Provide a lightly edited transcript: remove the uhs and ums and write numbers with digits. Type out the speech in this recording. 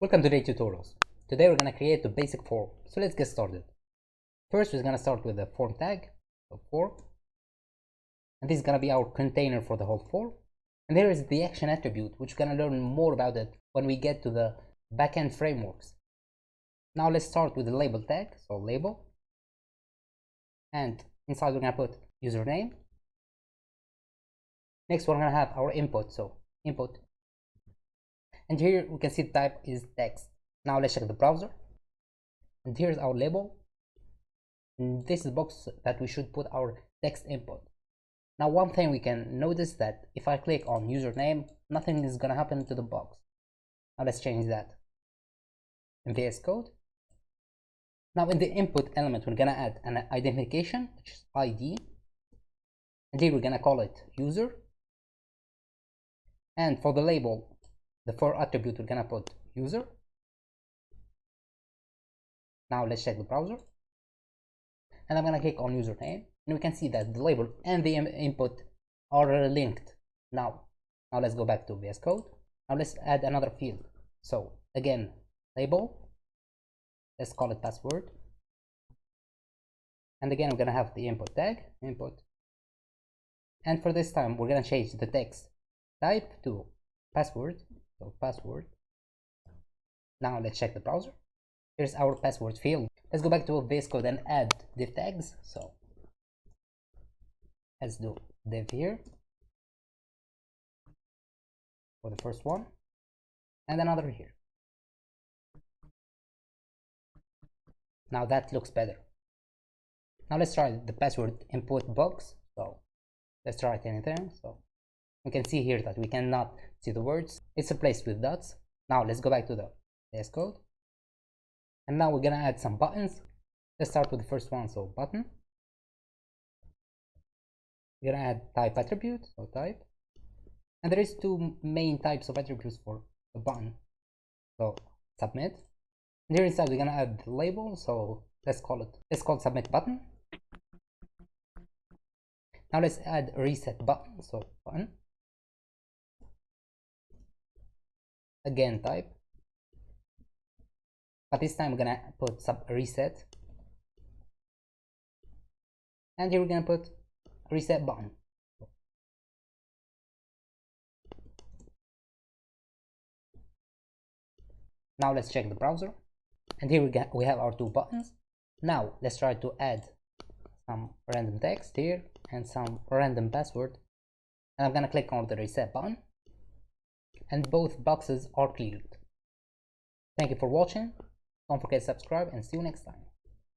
Welcome to today's tutorials. Today we're going to create a basic form. So let's get started. First we're going to start with the form tag of form. And this is going to be our container for the whole form. And there is the action attribute, which we're going to learn more about it when we get to the backend frameworks. Now let's start with the label tag. So label. And inside we're going to put username. Next we're going to have our input. So input. And here we can see the type is text. Now let's check the browser. And here's our label. And this is the box that we should put our text input. Now one thing we can notice that if I click on username, nothing is gonna happen to the box. Now let's change that. In VS Code. Now in the input element, we're gonna add an identification, which is ID. And here we're gonna call it user. And for the label, the for attribute, we're gonna put user. Now let's check the browser. And I'm gonna click on username. And we can see that the label and the input are linked. Now let's go back to VS Code. Now let's add another field. So again, label. Let's call it password. And again, we're gonna have the input tag, input. And for this time, we're gonna change the text type to password. So password. Now let's check the browser. Here's our password field. Let's go back to VS Code and add div tags. So let's do div here for the first one, and another here. Now that looks better. Now let's try the password input box. So let's try anything. So we can see here that we cannot see the words. It's replaced with dots. Now let's go back to the VS Code. And now we're gonna add some buttons. Let's start with the first one. So button. We're gonna add type attribute. So type. And there is two main types of attributes for the button. So submit. And here inside we're gonna add the label. So let's call it submit button. Now let's add a reset button. So button. Again type, but this time we're gonna put sub reset, and here we're gonna put reset button. Now let's check the browser, and here we have our two buttons. Now let's try to add some random text here and some random password, and I'm gonna click on the reset button. And both boxes are cleared. Thank you for watching. Don't forget to subscribe and see you next time.